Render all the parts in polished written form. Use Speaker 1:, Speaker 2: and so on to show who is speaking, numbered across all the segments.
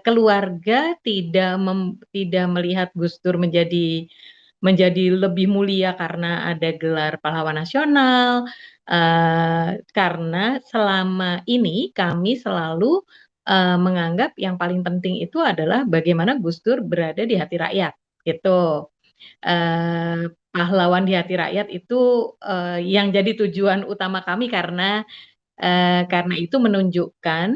Speaker 1: keluarga tidak melihat Gus Dur menjadi lebih mulia karena ada gelar pahlawan nasional, karena selama ini kami selalu, menganggap yang paling penting itu adalah bagaimana Gus Dur berada di hati rakyat, gitu. Pahlawan di hati rakyat itu, yang jadi tujuan utama kami karena itu menunjukkan,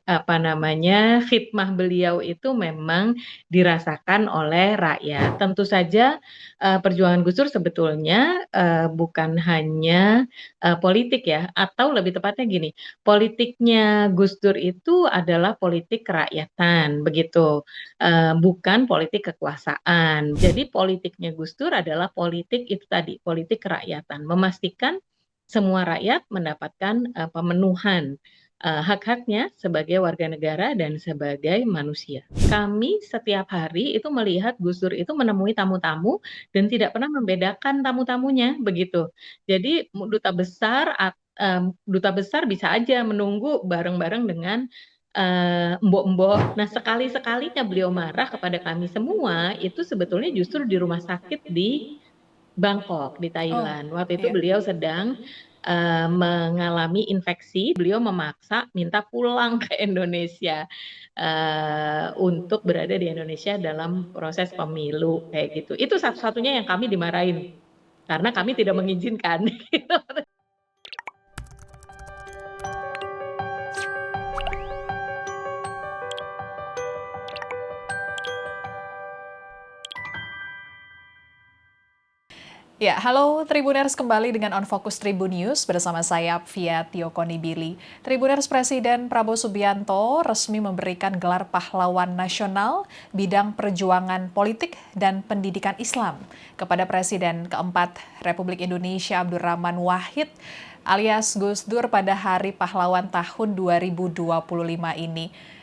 Speaker 1: apa namanya, khidmah beliau itu memang dirasakan oleh rakyat. Tentu saja, perjuangan Gus Dur sebetulnya, bukan hanya, politik ya, atau lebih tepatnya gini, politiknya Gus Dur itu adalah politik kerakyatan, begitu, bukan politik kekuasaan. Jadi politiknya Gus Dur adalah politik itu tadi, politik kerakyatan, memastikan semua rakyat mendapatkan, pemenuhan, hak-haknya sebagai warga negara dan sebagai manusia. Kami setiap hari itu melihat Gus Dur itu menemui tamu-tamu dan tidak pernah membedakan tamu-tamunya, begitu. Jadi duta besar bisa aja menunggu bareng-bareng dengan, embok-embok. Nah, sekali-sekalinya beliau marah kepada kami semua, itu sebetulnya justru di rumah sakit di Bangkok, di
Speaker 2: Oh,
Speaker 1: Thailand. Waktu itu
Speaker 2: iya.
Speaker 1: beliau sedang, mengalami infeksi, beliau memaksa minta pulang ke Indonesia, untuk berada di Indonesia dalam proses pemilu, kayak gitu. Itu satu-satunya yang kami dimarahin, karena kami tidak mengizinkan.
Speaker 2: Ya, halo Tribuners, kembali dengan On Focus Tribun News bersama saya Via Tiokonibili. Tribuners, Presiden Prabowo Subianto resmi memberikan gelar pahlawan nasional bidang perjuangan politik dan pendidikan Islam kepada Presiden keempat Republik Indonesia Abdurrahman Wahid alias Gus Dur pada Hari Pahlawan tahun 2025 ini.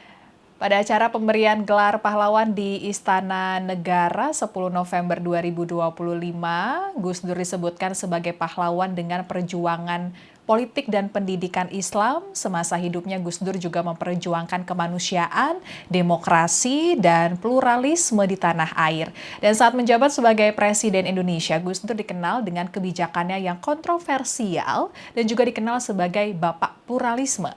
Speaker 2: Pada acara pemberian gelar pahlawan di Istana Negara 10 November 2025, Gus Dur disebutkan sebagai pahlawan dengan perjuangan politik dan pendidikan Islam. Semasa hidupnya Gus Dur juga memperjuangkan kemanusiaan, demokrasi, dan pluralisme di tanah air. Dan saat menjabat sebagai Presiden Indonesia, Gus Dur dikenal dengan kebijakannya yang kontroversial dan juga dikenal sebagai Bapak Pluralisme.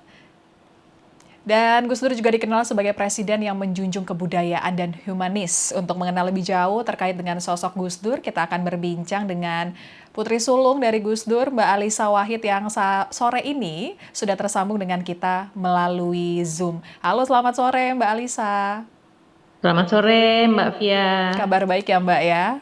Speaker 2: Dan Gus Dur juga dikenal sebagai presiden yang menjunjung kebudayaan dan humanis. Untuk mengenal lebih jauh terkait dengan sosok Gus Dur, kita akan berbincang dengan Putri Sulung dari Gus Dur, Mbak Alisa Wahid, yang sore ini sudah tersambung dengan kita melalui Zoom. Halo, selamat sore Mbak Alisa.
Speaker 1: Selamat sore, Mbak Via.
Speaker 2: Kabar baik ya Mbak ya?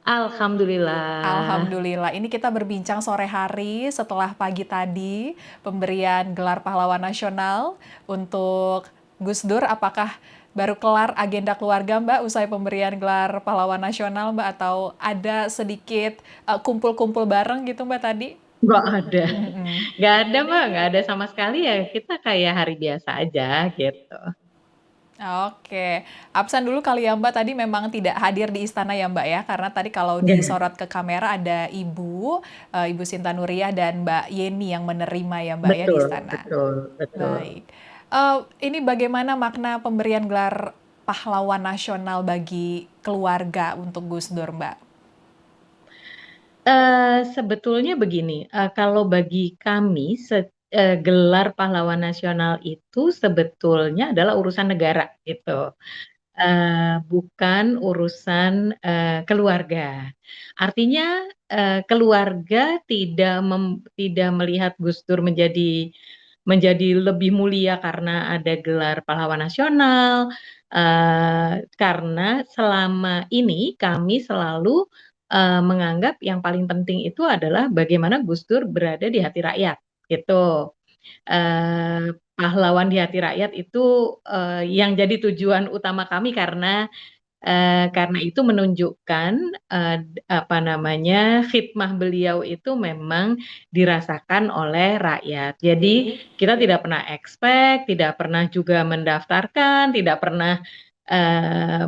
Speaker 1: Alhamdulillah.
Speaker 2: Alhamdulillah, ini kita berbincang sore hari setelah pagi tadi pemberian gelar pahlawan nasional untuk Gus Dur. Apakah baru kelar agenda keluarga Mbak usai pemberian gelar pahlawan nasional Mbak, atau ada sedikit kumpul-kumpul bareng gitu Mbak tadi?
Speaker 1: Nggak ada.
Speaker 2: Mm-mm.
Speaker 1: Nggak ada, Mbak, nggak ada sama sekali ya, kita kayak hari biasa aja, gitu.
Speaker 2: Oke, absen dulu kali ya Mbak, tadi memang tidak hadir di istana ya Mbak ya, karena tadi kalau
Speaker 1: Nggak.
Speaker 2: disorot ke kamera ada Ibu Sinta Nuriyah dan Mbak Yeni yang menerima ya Mbak ya di
Speaker 1: Betul,
Speaker 2: istana.
Speaker 1: betul, betul.
Speaker 2: Baik. Ini bagaimana makna pemberian gelar pahlawan nasional bagi keluarga untuk Gus Dur Mbak?
Speaker 1: Sebetulnya begini, kalau bagi kami gelar pahlawan nasional itu sebetulnya adalah urusan negara, gitu. Bukan urusan, keluarga. Artinya, keluarga tidak melihat Gus Dur menjadi lebih mulia karena ada gelar pahlawan nasional, karena selama ini kami selalu, menganggap yang paling penting itu adalah bagaimana Gus Dur berada di hati rakyat, gitu. Pahlawan di hati rakyat itu, yang jadi tujuan utama kami karena itu menunjukkan, apa namanya, khidmah beliau itu memang dirasakan oleh rakyat. Jadi kita tidak pernah expect, tidak pernah juga mendaftarkan, tidak pernah,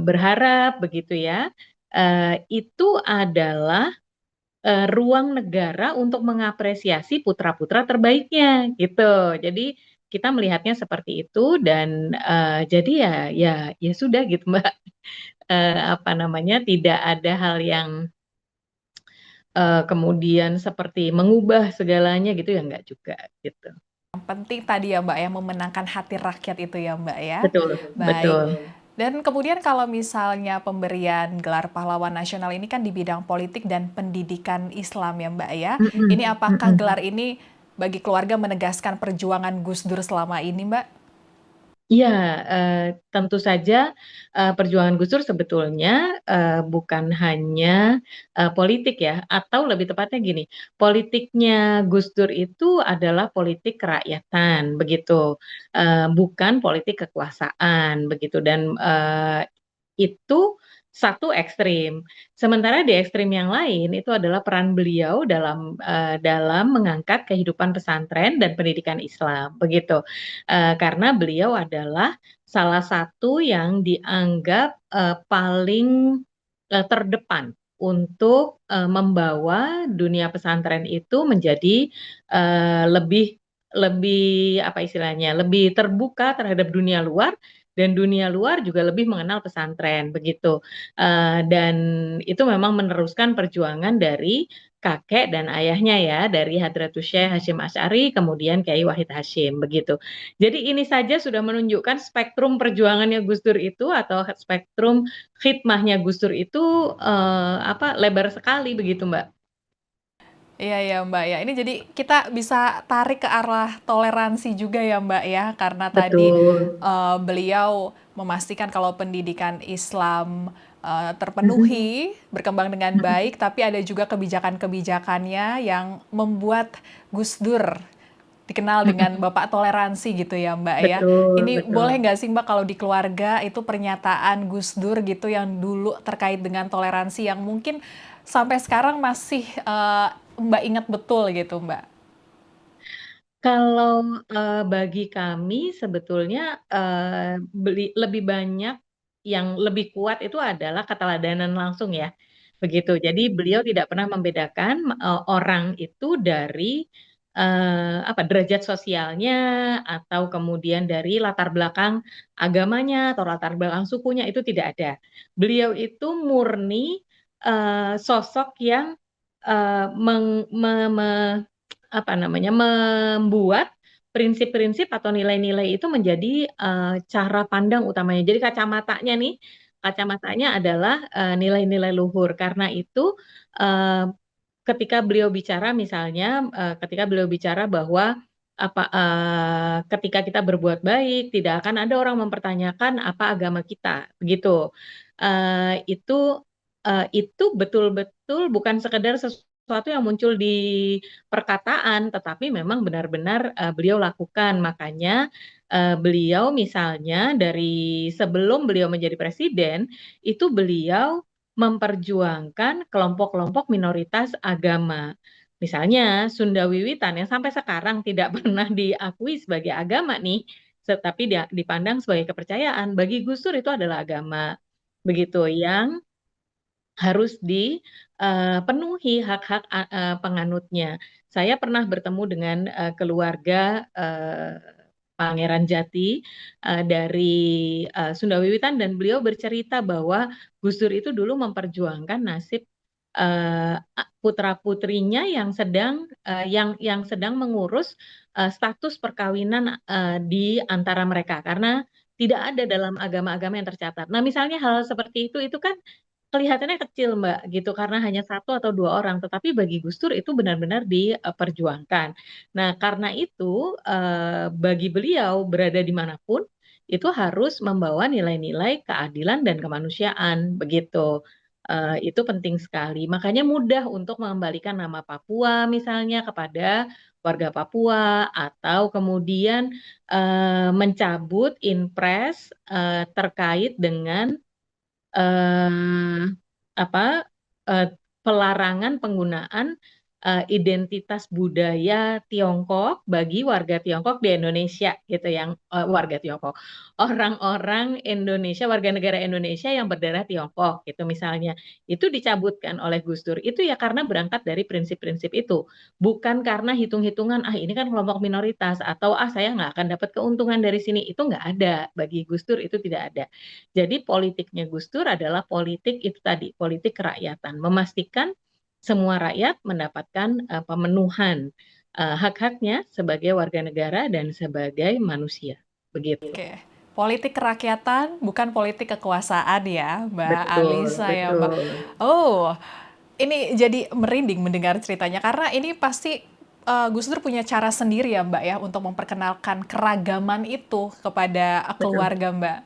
Speaker 1: berharap begitu ya, itu adalah, ruang negara untuk mengapresiasi putra-putra terbaiknya, gitu. Jadi kita melihatnya seperti itu dan jadi ya sudah gitu Mbak. Apa namanya, tidak ada hal yang kemudian seperti mengubah segalanya gitu ya, enggak juga gitu.
Speaker 2: Yang penting tadi ya Mbak ya, memenangkan hati rakyat itu ya Mbak ya.
Speaker 1: Betul,
Speaker 2: Baik.
Speaker 1: betul.
Speaker 2: Dan kemudian kalau misalnya pemberian gelar pahlawan nasional ini kan di bidang politik dan pendidikan Islam ya Mbak ya. Ini
Speaker 1: Mhm,
Speaker 2: apakah
Speaker 1: mhm.
Speaker 2: gelar ini bagi keluarga menegaskan perjuangan Gus Dur selama ini Mbak?
Speaker 1: Iya, tentu saja, perjuangan Gus Dur sebetulnya, bukan hanya, politik ya, atau lebih tepatnya gini, politiknya Gus Dur itu adalah politik kerakyatan begitu, bukan politik kekuasaan begitu dan, itu satu ekstrim. Sementara di ekstrim yang lain itu adalah peran beliau dalam mengangkat kehidupan pesantren dan pendidikan Islam, begitu. Karena beliau adalah salah satu yang dianggap, paling, terdepan untuk, membawa dunia pesantren itu menjadi, lebih lebih apa istilahnya, lebih terbuka terhadap dunia luar dan dunia luar juga lebih mengenal pesantren, begitu. Dan itu memang meneruskan perjuangan dari kakek dan ayahnya ya, dari Hadratus Syekh Hasyim Asy'ari, kemudian Kyai Wahid Hasyim, begitu. Jadi ini saja sudah menunjukkan spektrum perjuangannya Gus Dur itu atau spektrum khidmahnya Gus Dur itu, lebar sekali begitu, Mbak.
Speaker 2: Iya ya Mbak ya, ini jadi kita bisa tarik ke arah toleransi juga ya Mbak ya, karena tadi
Speaker 1: Betul.
Speaker 2: beliau memastikan kalau pendidikan Islam
Speaker 1: Mhm,
Speaker 2: terpenuhi, berkembang dengan
Speaker 1: mhm.
Speaker 2: baik, tapi ada juga kebijakan-kebijakannya yang membuat Gus Dur dikenal dengan
Speaker 1: Mhm.
Speaker 2: Bapak Toleransi gitu ya Mbak ya.
Speaker 1: Betul,
Speaker 2: Ini
Speaker 1: betul.
Speaker 2: boleh nggak sih Mbak kalau di keluarga itu pernyataan Gus Dur gitu yang dulu terkait dengan toleransi yang mungkin sampai sekarang masih Mbak ingat betul gitu Mbak?
Speaker 1: Kalau, bagi kami sebetulnya, lebih banyak yang lebih kuat itu adalah keteladanan langsung ya, begitu. Jadi beliau tidak pernah membedakan, orang itu dari, derajat sosialnya atau kemudian dari latar belakang agamanya atau latar belakang sukunya, itu tidak ada. Beliau itu murni, sosok yang, meng me me apa namanya, membuat prinsip-prinsip atau nilai-nilai itu menjadi, cara pandang utamanya. Jadi kacamatanya adalah, nilai-nilai luhur. Karena itu, eee, ketika beliau bicara bahwa ketika kita berbuat baik, tidak akan ada orang mempertanyakan apa agama kita, begitu. Itu betul-betul bukan sekedar sesuatu yang muncul di perkataan, tetapi memang benar-benar, beliau lakukan. Makanya, beliau misalnya dari sebelum beliau menjadi presiden, itu beliau memperjuangkan kelompok-kelompok minoritas agama. Misalnya Sunda Wiwitan yang sampai sekarang tidak pernah diakui sebagai agama nih, tetapi dipandang sebagai kepercayaan. Bagi Gus Dur itu adalah agama, begitu, yang harus dipenuhi hak-hak penganutnya. Saya pernah bertemu dengan, keluarga, Pangeran Jati, dari, Sunda Wiwitan dan beliau bercerita bahwa Gus Dur itu dulu memperjuangkan nasib, putra-putrinya yang sedang mengurus, status perkawinan, di antara mereka, karena tidak ada dalam agama-agama yang tercatat. Nah, misalnya hal seperti itu kan kelihatannya kecil, Mbak, gitu, karena hanya satu atau 2 orang, tetapi bagi Gus Dur itu benar-benar diperjuangkan. Nah, karena itu, bagi beliau berada di mana pun, itu harus membawa nilai-nilai keadilan dan kemanusiaan, begitu. Itu penting sekali. Makanya mudah untuk mengembalikan nama Papua misalnya kepada warga Papua, atau kemudian, mencabut impres, terkait dengan Eee, apa, eee, pelarangan penggunaan, identitas budaya Tiongkok bagi warga Tiongkok di Indonesia gitu yang warga Tiongkok. Orang-orang Indonesia, warga negara Indonesia yang berdarah Tiongkok gitu misalnya. Itu dicabutkan oleh Gus Dur. Itu ya karena berangkat dari prinsip-prinsip itu. Bukan karena hitung-hitungan, ah ini kan kelompok minoritas atau ah saya nggak akan dapat keuntungan dari sini. Itu nggak ada. Bagi Gus Dur itu tidak ada. Jadi politiknya Gus Dur adalah politik itu tadi, politik kerakyatan. Memastikan semua rakyat mendapatkan pemenuhan hak-haknya sebagai warga negara dan sebagai manusia. Begitu.
Speaker 2: Oke. Politik kerakyatan bukan politik kekuasaan ya, Mbak
Speaker 1: Betul,
Speaker 2: Alisa ya, Mbak.
Speaker 1: betul.
Speaker 2: Oh, ini jadi merinding mendengar ceritanya karena ini pasti Gus Dur punya cara sendiri ya, Mbak ya, untuk memperkenalkan keragaman itu kepada
Speaker 1: Betul.
Speaker 2: keluarga, Mbak.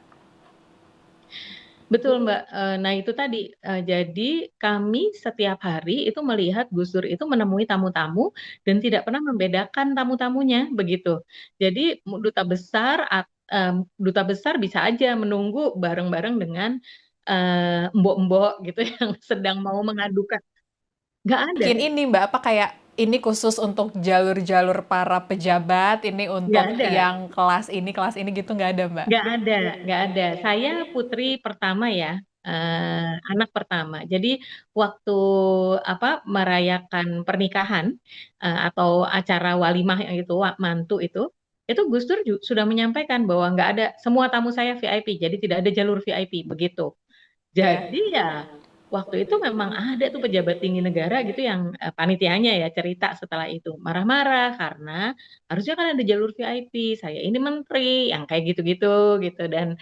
Speaker 1: Betul, Mbak. Nah, itu tadi. Jadi kami setiap hari itu melihat Gus Dur itu menemui tamu-tamu dan tidak pernah membedakan tamu-tamunya, begitu. Jadi duta besar bisa aja menunggu bareng-bareng dengan embok-embok gitu yang sedang mau mengadukan. Nggak ada,
Speaker 2: Mungkin ini Mbak, apa kayak ini khusus untuk jalur-jalur para pejabat, ini
Speaker 1: nggak
Speaker 2: untuk
Speaker 1: ada.
Speaker 2: yang kelas ini gitu nggak ada, Mbak?
Speaker 1: Nggak ada, nggak ada. Saya putri pertama ya, anak pertama. Jadi waktu merayakan pernikahan atau acara walimah yang itu, mantu itu Gus Dur sudah menyampaikan bahwa nggak ada semua tamu saya VIP, jadi tidak ada jalur VIP begitu.
Speaker 2: Oke.
Speaker 1: Jadi ya waktu itu memang ada tuh pejabat tinggi negara gitu yang panitianya ya cerita setelah itu marah-marah karena harusnya kan ada jalur VIP, saya ini menteri, yang kayak gitu-gitu gitu dan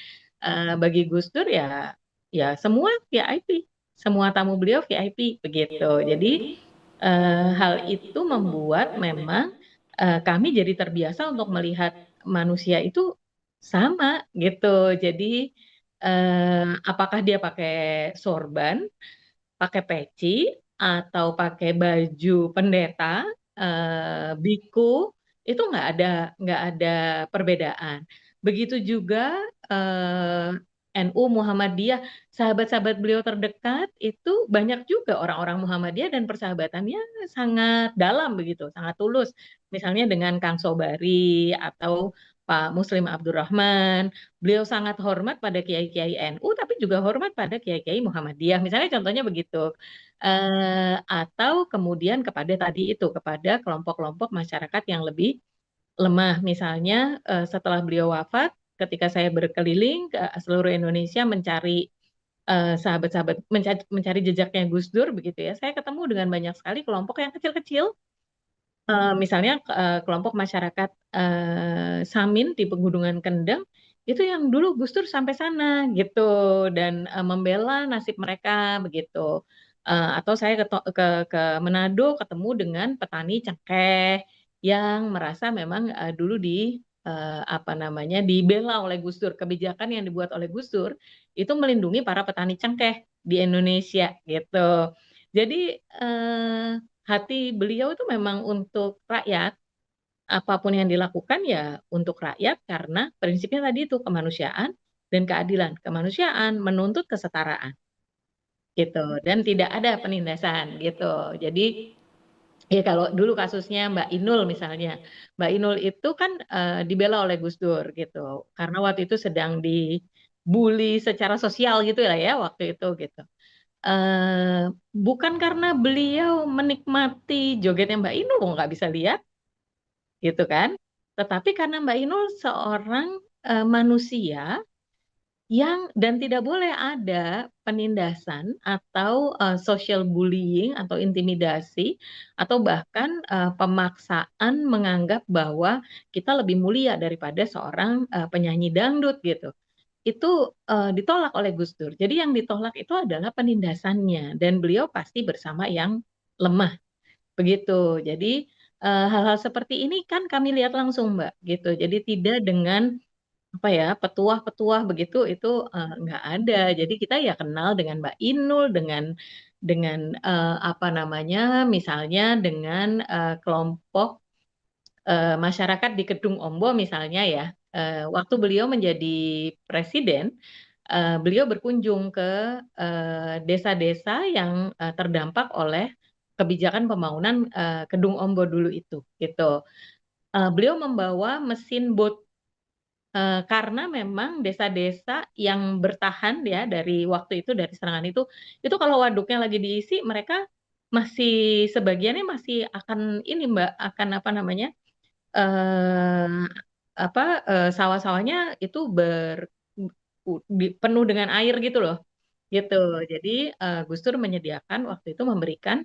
Speaker 1: bagi Gus Dur ya ya semua VIP, semua tamu beliau VIP begitu. Jadi hal itu membuat memang kami jadi terbiasa untuk melihat manusia itu sama gitu. Jadi apakah dia pakai sorban, pakai peci, atau pakai baju pendeta, biku, itu nggak ada perbedaan. Begitu juga NU Muhammadiyah, sahabat-sahabat beliau terdekat itu banyak juga orang-orang Muhammadiyah dan persahabatannya sangat dalam begitu, sangat tulus. Misalnya dengan Kang Sobari atau Pak Muslim Abdurrahman, beliau sangat hormat pada kiai-kiai NU, tapi juga hormat pada kiai-kiai Muhammadiyah. Misalnya contohnya begitu. Atau kemudian kepada tadi itu, kepada kelompok-kelompok masyarakat yang lebih lemah. Misalnya setelah beliau wafat, ketika saya berkeliling ke seluruh Indonesia mencari sahabat-sahabat, mencari jejaknya Gus Dur begitu ya, saya ketemu dengan banyak sekali kelompok yang kecil-kecil. Misalnya kelompok masyarakat Samin di Pegunungan Kendeng itu yang dulu Gus Dur sampai sana gitu dan membela nasib mereka begitu. Atau saya ke Manado ketemu dengan petani cengkeh yang merasa memang dulu apa namanya dibela oleh Gus Dur. Kebijakan yang dibuat oleh Gus Dur itu melindungi para petani cengkeh di Indonesia gitu. Jadi hati beliau itu memang untuk rakyat, apapun yang dilakukan ya untuk rakyat karena prinsipnya tadi itu kemanusiaan dan keadilan. Kemanusiaan menuntut kesetaraan gitu dan tidak ada penindasan gitu. Jadi ya kalau dulu kasusnya Mbak Inul misalnya, Mbak Inul itu kan dibela oleh Gus Dur gitu karena waktu itu sedang dibully secara sosial gitu lah ya waktu itu gitu. Bukan karena beliau menikmati jogetnya Mbak Inul, nggak bisa lihat, gitu kan. Tetapi karena Mbak Inul seorang manusia yang dan tidak boleh ada penindasan atau social bullying atau intimidasi atau bahkan pemaksaan menganggap bahwa kita lebih mulia daripada seorang penyanyi dangdut gitu. Itu ditolak oleh Gus Dur. Jadi yang ditolak itu adalah penindasannya dan beliau pasti bersama yang lemah, begitu. Jadi hal-hal seperti ini kan kami lihat langsung, Mbak, gitu. Jadi tidak dengan apa ya, petuah-petuah begitu itu nggak ada. Jadi kita ya kenal dengan Mbak Inul, dengan apa namanya, misalnya dengan kelompok masyarakat di Kedung Ombo misalnya ya, waktu beliau menjadi presiden, beliau berkunjung ke desa-desa yang terdampak oleh kebijakan pembangunan Kedung Ombo dulu itu, gitu. Beliau membawa mesin bot karena memang desa-desa yang bertahan ya dari waktu itu, dari serangan itu kalau waduknya lagi diisi mereka masih sebagiannya masih akan ini Mbak, akan apa namanya, eee, sawah-sawahnya itu penuh dengan air gitu loh, gitu. Jadi, Gus Dur menyediakan waktu itu memberikan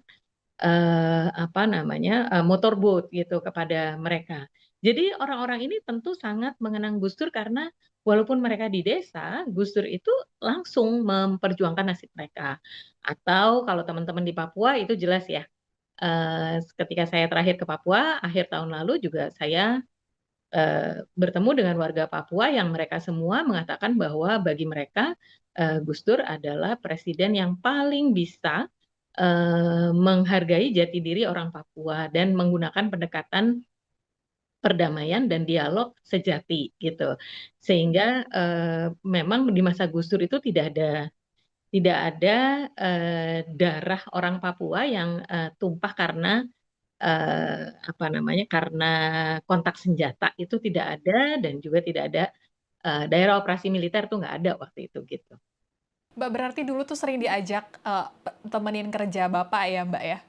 Speaker 1: apa namanya, motorboat gitu kepada mereka. Jadi orang-orang ini tentu sangat mengenang Gus Dur karena walaupun mereka di desa, Gus Dur itu langsung memperjuangkan nasib mereka. Atau kalau teman-teman di Papua itu jelas ya, ketika saya terakhir ke Papua akhir tahun lalu juga saya, bertemu dengan warga Papua yang mereka semua mengatakan bahwa bagi mereka, Gus Dur adalah presiden yang paling bisa menghargai jati diri orang Papua dan menggunakan pendekatan perdamaian dan dialog sejati gitu. Sehingga, memang di masa Gus Dur itu tidak ada, darah orang Papua yang, tumpah karena, apa namanya, karena kontak senjata itu tidak ada dan juga tidak ada, daerah operasi militer tuh nggak ada waktu itu gitu.
Speaker 2: Mbak, berarti dulu tuh sering diajak, temenin kerja Bapak ya, Mbak, ya?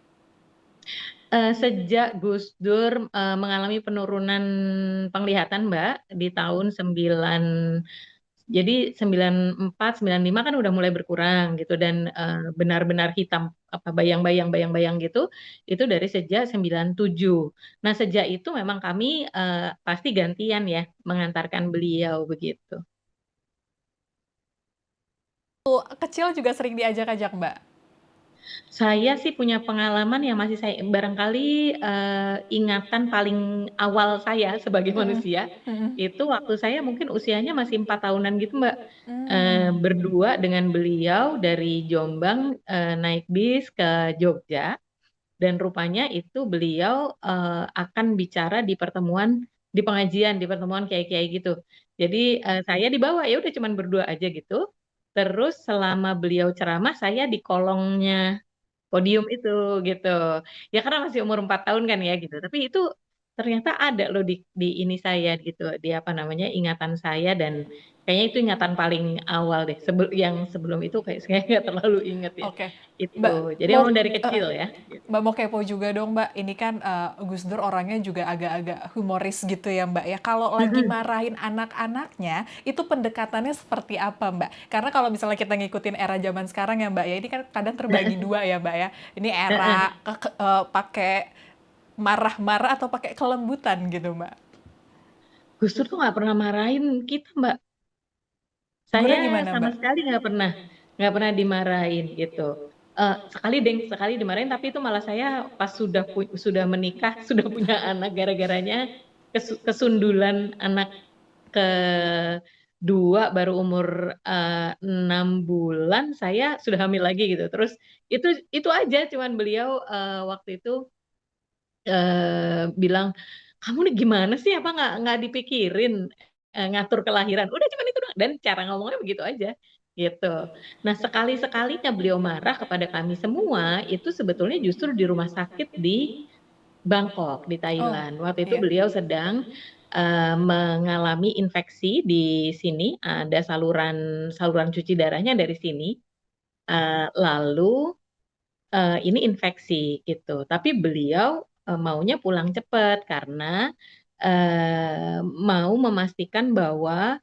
Speaker 1: Sejak Gus Dur, mengalami penurunan penglihatan, Mbak, di tahun jadi 94, 95 kan udah mulai berkurang gitu dan, benar-benar hitam, apa, bayang-bayang gitu, itu dari sejak 97. Nah, sejak itu memang kami, pasti gantian ya mengantarkan beliau begitu.
Speaker 2: Kecil juga sering diajak-ajak, Mbak?
Speaker 1: Saya sih punya pengalaman yang masih saya barangkali, ingatan paling awal saya sebagai
Speaker 2: Mhm,
Speaker 1: manusia,
Speaker 2: mhm.
Speaker 1: itu waktu saya mungkin usianya masih 4 tahunan gitu, Mbak.
Speaker 2: Mmm.
Speaker 1: Berdua dengan beliau dari Jombang, naik bis ke Jogja, dan rupanya itu beliau, akan bicara di pertemuan di pengajian, di pertemuan kiai-kiai gitu. Jadi, saya dibawa, ya udah cuman berdua aja gitu, terus selama beliau ceramah saya di kolongnya podium itu, gitu. Ya karena masih umur 4 tahun kan ya gitu, tapi itu ternyata ada loh di ini saya gitu, di apa namanya, ingatan saya dan kayaknya itu ingatan paling awal deh, yang sebelum itu kayak saya nggak terlalu inget ya,
Speaker 2: Oke. Mbak,
Speaker 1: itu. Jadi
Speaker 2: mau
Speaker 1: emang dari
Speaker 2: heeh,
Speaker 1: kecil ya, gitu.
Speaker 2: Mbak mau kepo juga dong, Mbak. Ini kan, Gus Dur orangnya juga agak-agak humoris gitu ya, Mbak, ya. Kalau lagi
Speaker 1: Mhm,
Speaker 2: marahin anak-anaknya, itu pendekatannya seperti apa, Mbak? Karena kalau misalnya kita ngikutin era zaman sekarang ya, Mbak, ya, ini kan kadang terbagi
Speaker 1: heeh
Speaker 2: 2 ya, Mbak, ya. Ini era
Speaker 1: heeh.
Speaker 2: pakai marah-marah atau pakai kelembutan gitu, Mbak?
Speaker 1: Gus Dur tuh nggak pernah marahin kita, Mbak.
Speaker 2: Gurnya
Speaker 1: Saya
Speaker 2: gimana,
Speaker 1: sama
Speaker 2: Mbak?
Speaker 1: sekali nggak pernah dimarahin gitu. Sekali deng, sekali dimarahin tapi itu malah saya pas sudah menikah, sudah punya anak gara-garanya kesundulan anak kedua baru umur, 6 bulan saya sudah hamil lagi gitu. Terus itu aja cuman beliau, waktu itu, bilang, "Kamu nih gimana sih, apa nggak dipikirin, ngatur kelahiran?" Udah cuman itu doang dan cara ngomongnya begitu aja, gitu. Nah, sekali-sekalinya beliau marah kepada kami semua, itu sebetulnya justru di rumah sakit di Bangkok, di
Speaker 2: Oh,
Speaker 1: Thailand. Waktu itu
Speaker 2: iya.
Speaker 1: beliau sedang, mengalami infeksi di sini, ada saluran saluran cuci darahnya dari sini, lalu ini infeksi gitu, tapi beliau, maunya pulang cepat karena, mau memastikan bahwa,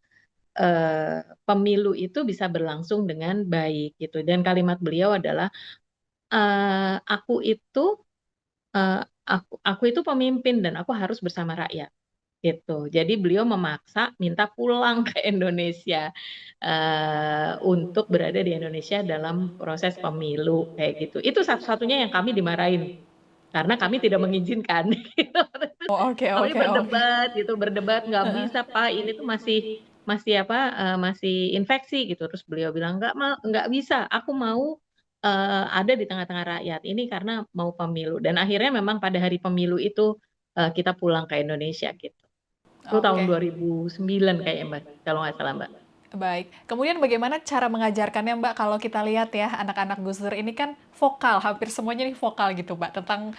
Speaker 1: pemilu itu bisa berlangsung dengan baik gitu dan kalimat beliau adalah, "Aku itu pemimpin dan aku harus bersama rakyat." Gitu. Jadi beliau memaksa minta pulang ke Indonesia, untuk berada di Indonesia dalam proses pemilu kayak gitu. Itu satu-satunya yang kami dimarahin, karena kami tidak mengizinkan gitu.
Speaker 2: Oh, oke,
Speaker 1: Kami
Speaker 2: oke, oke.
Speaker 1: berdebat gitu, berdebat, "Nggak
Speaker 2: Heeh.
Speaker 1: bisa Pak, ini tuh masih masih apa, masih infeksi," gitu. Terus beliau bilang, "Nggak bisa, aku mau, ada di tengah-tengah rakyat, ini karena mau pemilu." Dan akhirnya memang pada hari pemilu itu, kita pulang ke Indonesia gitu. Itu tahun
Speaker 2: Oke.
Speaker 1: 2009 kayaknya Mbak, kalau nggak salah Mbak.
Speaker 2: Baik, kemudian bagaimana cara mengajarkannya, Mbak? Kalau kita lihat ya, anak-anak Gus Dur ini kan vokal, hampir semuanya nih vokal gitu, Mbak, tentang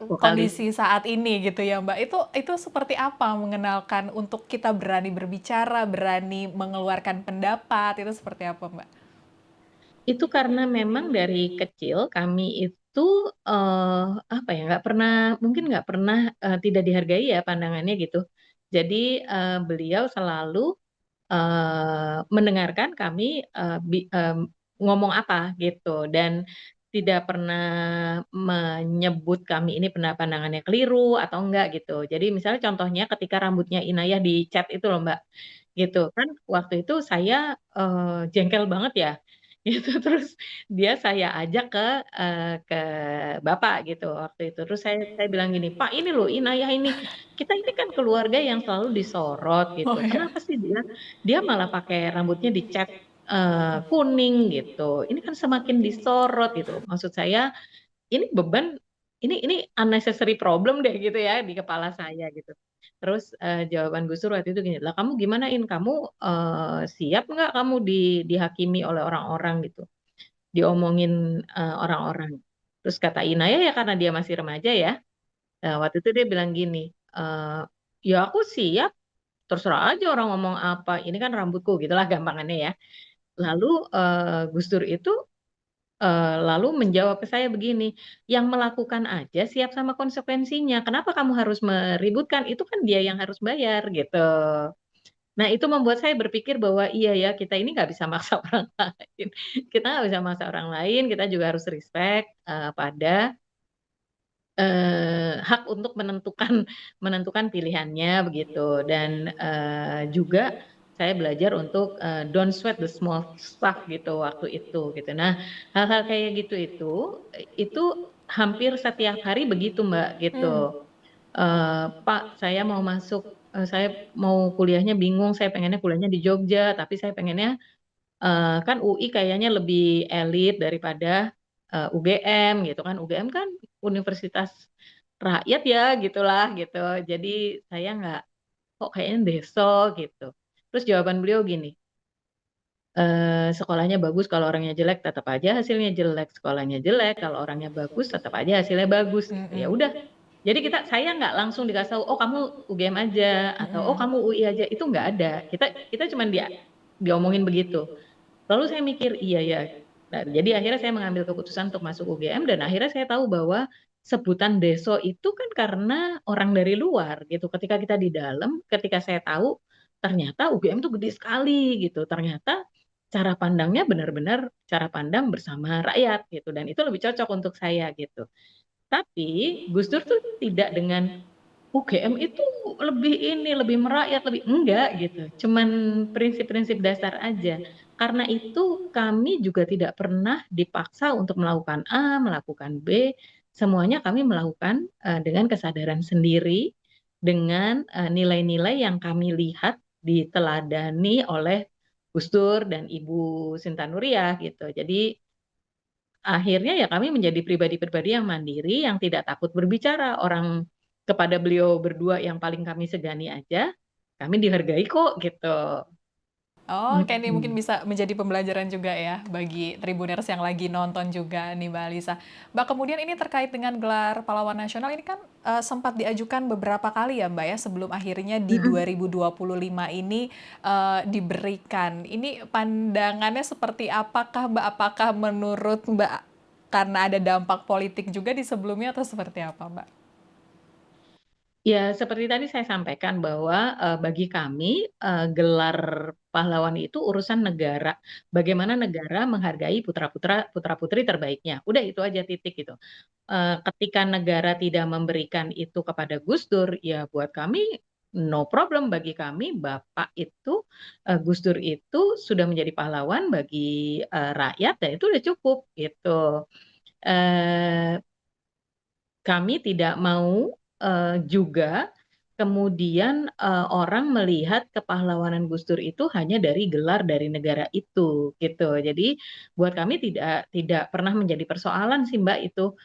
Speaker 1: Vokalis.
Speaker 2: kondisi saat ini gitu ya, Mbak. Itu seperti apa mengenalkan untuk kita berani berbicara, berani mengeluarkan pendapat, itu seperti apa, Mbak?
Speaker 1: Itu karena memang dari kecil kami itu, apa ya, nggak pernah, tidak dihargai ya pandangannya gitu. Jadi, beliau selalu, mendengarkan kami, ngomong apa gitu dan tidak pernah menyebut kami ini pandangannya keliru atau enggak gitu. Jadi misalnya contohnya ketika rambutnya Inayah dicat itu loh Mbak, gitu kan waktu itu saya, jengkel banget ya, gitu. Terus saya ajak ke bapak gitu waktu itu. Terus saya bilang gini, "Pak ini loh Inayah ini, kita ini kan keluarga yang selalu disorot
Speaker 2: Oh
Speaker 1: gitu,
Speaker 2: ya.
Speaker 1: kenapa sih dia malah pakai rambutnya dicat, kuning gitu, ini kan semakin disorot," gitu. Maksud saya ini beban, ini unnecessary problem deh gitu ya di kepala saya gitu. Terus, jawaban Gus Dur waktu itu gini, "Lah kamu gimana In? Kamu, siap nggak kamu dihakimi oleh orang-orang gitu, diomongin, orang-orang?" Terus kata Inaya ya karena dia masih remaja ya, waktu itu dia bilang gini, "Ya aku siap, terserah aja orang ngomong apa, ini kan rambutku," gitulah gampangannya ya. Lalu, Gus Dur itu lalu menjawab ke saya begini, "Yang melakukan aja siap sama konsekuensinya, kenapa kamu harus meributkan? Itu kan dia yang harus bayar," gitu. Nah, itu membuat saya berpikir bahwa iya ya, kita ini nggak bisa maksa orang lain. Kita nggak bisa maksa orang lain, kita juga harus respect, pada, hak untuk menentukan menentukan pilihannya begitu. Dan, juga saya belajar untuk, don't sweat the small stuff gitu waktu itu, gitu. Nah, hal-hal kayak gitu itu hampir setiap hari begitu, Mbak,
Speaker 2: Hmm.
Speaker 1: gitu. "Pak, saya mau kuliahnya bingung, saya pengennya kuliahnya di Jogja, tapi saya pengennya, kan UI kayaknya lebih elit daripada, UGM," gitu kan. UGM kan universitas rakyat ya, gitulah, gitu. Jadi saya nggak, "Kok kayaknya Deso," gitu. Terus jawaban beliau gini, "Sekolahnya bagus kalau orangnya jelek tetap aja hasilnya jelek, sekolahnya jelek kalau orangnya bagus tetap aja hasilnya bagus," gitu. Ya
Speaker 2: Mm-mm.
Speaker 1: udah, jadi saya nggak langsung dikasih tahu, "Oh kamu UGM aja," atau, "Oh
Speaker 2: Mm-mm.
Speaker 1: kamu UI aja," itu nggak ada. Kita kita cuman diomongin begitu. Lalu saya mikir, iya ya. Nah, jadi akhirnya saya mengambil keputusan untuk masuk UGM dan akhirnya saya tahu bahwa sebutan Deso itu kan karena orang dari luar gitu. Ketika kita di dalam, ketika saya tahu ternyata UGM tuh gede sekali gitu. Ternyata cara pandangnya benar-benar cara pandang bersama rakyat gitu dan itu lebih cocok untuk saya gitu. Tapi Gus Dur tuh tidak dengan UGM itu lebih ini, lebih merakyat, lebih enggak gitu, cuman prinsip-prinsip dasar aja. Karena itu kami juga tidak pernah dipaksa untuk melakukan A, melakukan B, semuanya kami melakukan, dengan kesadaran sendiri, dengan, nilai-nilai yang kami lihat diteladani oleh Gus Dur dan Ibu Sinta Nuriyah gitu. Jadi akhirnya ya kami menjadi pribadi-pribadi yang mandiri, yang tidak takut berbicara. Kepada beliau berdua yang paling kami segani aja, kami dihargai kok gitu.
Speaker 2: Oke, ini mungkin
Speaker 1: Mhm.
Speaker 2: bisa menjadi pembelajaran juga ya bagi Tribuners yang lagi nonton juga nih Mbak Alisa. Mbak, kemudian ini terkait dengan gelar pahlawan nasional ini kan sempat diajukan beberapa kali ya Mbak ya sebelum akhirnya di
Speaker 1: Mhm.
Speaker 2: 2025 ini diberikan. Ini pandangannya seperti apakah Mbak? Apakah menurut Mbak karena ada dampak politik juga di sebelumnya atau seperti apa Mbak?
Speaker 1: Ya seperti tadi saya sampaikan bahwa, bagi kami, gelar pahlawan itu urusan negara. Bagaimana negara menghargai putra-putri terbaiknya. Udah itu aja titik gitu. Ketika negara tidak memberikan itu kepada Gus Dur, ya buat kami no problem, bagi kami Bapak itu, Gus Dur itu sudah menjadi pahlawan bagi, rakyat dan itu udah cukup gitu. Eee, Kami tidak mau, juga kemudian, orang melihat kepahlawanan Gus Dur itu hanya dari gelar dari negara itu gitu. Jadi buat kami tidak pernah menjadi persoalan sih Mbak itu,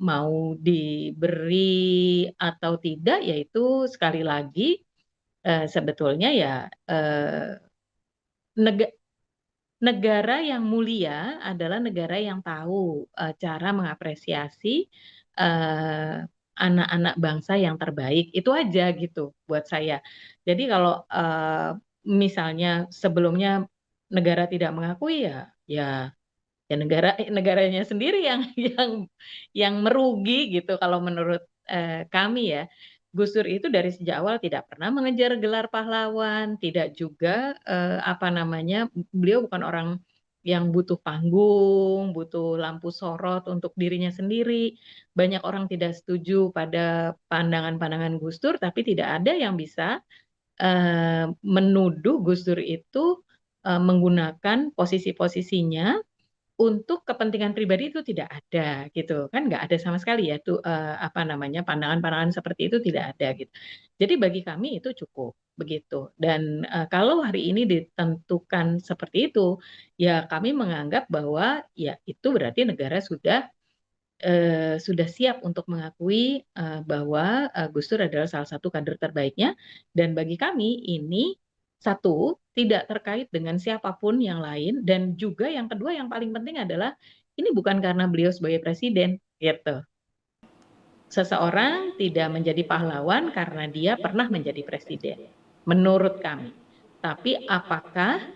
Speaker 1: mau diberi atau tidak, yaitu sekali lagi, sebetulnya ya, nega negara yang mulia adalah negara yang tahu, cara mengapresiasi, anak-anak bangsa yang terbaik, itu aja gitu buat saya. Jadi kalau, misalnya sebelumnya negara tidak mengakui ya negaranya sendiri yang yang merugi gitu kalau menurut, kami ya. Gus Dur itu dari sejak awal tidak pernah mengejar gelar pahlawan, tidak juga, apa namanya, beliau bukan orang yang butuh panggung, butuh lampu sorot untuk dirinya sendiri. Banyak orang tidak setuju pada pandangan-pandangan Gus Dur, tapi tidak ada yang bisa, menuduh Gus Dur itu, menggunakan posisi-posisinya untuk kepentingan pribadi itu tidak ada gitu, kan nggak ada sama sekali ya tuh, apa namanya, pandangan-pandangan seperti itu tidak ada gitu. Jadi bagi kami itu cukup, begitu. Dan, kalau hari ini ditentukan seperti itu, ya kami menganggap bahwa ya itu berarti negara sudah siap untuk mengakui, bahwa, Gus Dur adalah salah satu kader terbaiknya dan bagi kami ini, satu, tidak terkait dengan siapapun yang lain dan juga yang kedua yang paling penting adalah, ini bukan karena beliau sebagai presiden, gitu. Seseorang tidak menjadi pahlawan karena dia pernah menjadi presiden, menurut kami. Tapi apakah,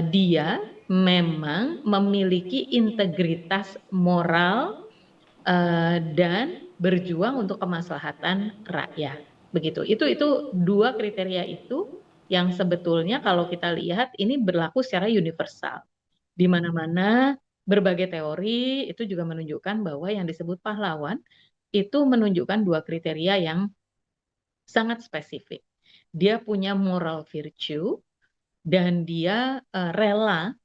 Speaker 1: dia memang memiliki integritas moral dan berjuang untuk kemaslahatan rakyat, begitu. Itu 2 kriteria itu yang sebetulnya kalau kita lihat ini berlaku secara universal. Di mana-mana berbagai teori itu juga menunjukkan bahwa yang disebut pahlawan, itu menunjukkan 2 kriteria yang sangat spesifik. Dia punya moral virtue dan dia, rela,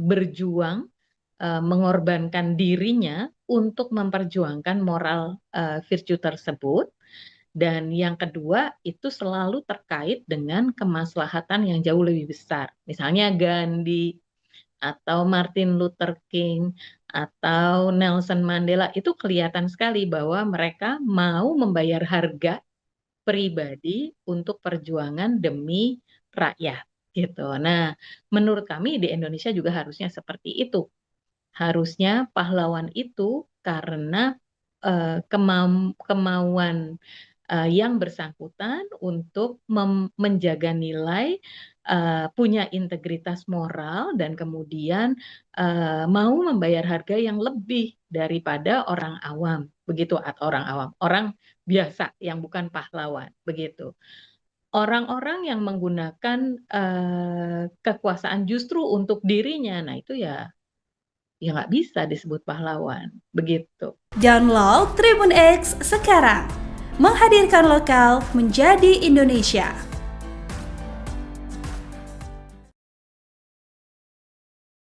Speaker 1: berjuang, mengorbankan dirinya untuk memperjuangkan moral, virtue tersebut. Dan yang kedua, itu selalu terkait dengan kemaslahatan yang jauh lebih besar. Misalnya Gandhi, atau Martin Luther King, atau Nelson Mandela, itu kelihatan sekali bahwa mereka mau membayar harga pribadi untuk perjuangan demi rakyat, gitu. Nah, menurut kami di Indonesia juga harusnya seperti itu. Harusnya pahlawan itu karena, kemauan, yang bersangkutan untuk menjaga nilai, punya integritas moral dan kemudian, mau membayar harga yang lebih daripada orang awam, begitu atau orang awam, orang biasa yang bukan pahlawan, begitu. Orang-orang yang menggunakan, kekuasaan justru untuk dirinya, nah itu ya nggak bisa disebut pahlawan, begitu.
Speaker 3: Download Tribun X sekarang, menghadirkan lokal menjadi Indonesia.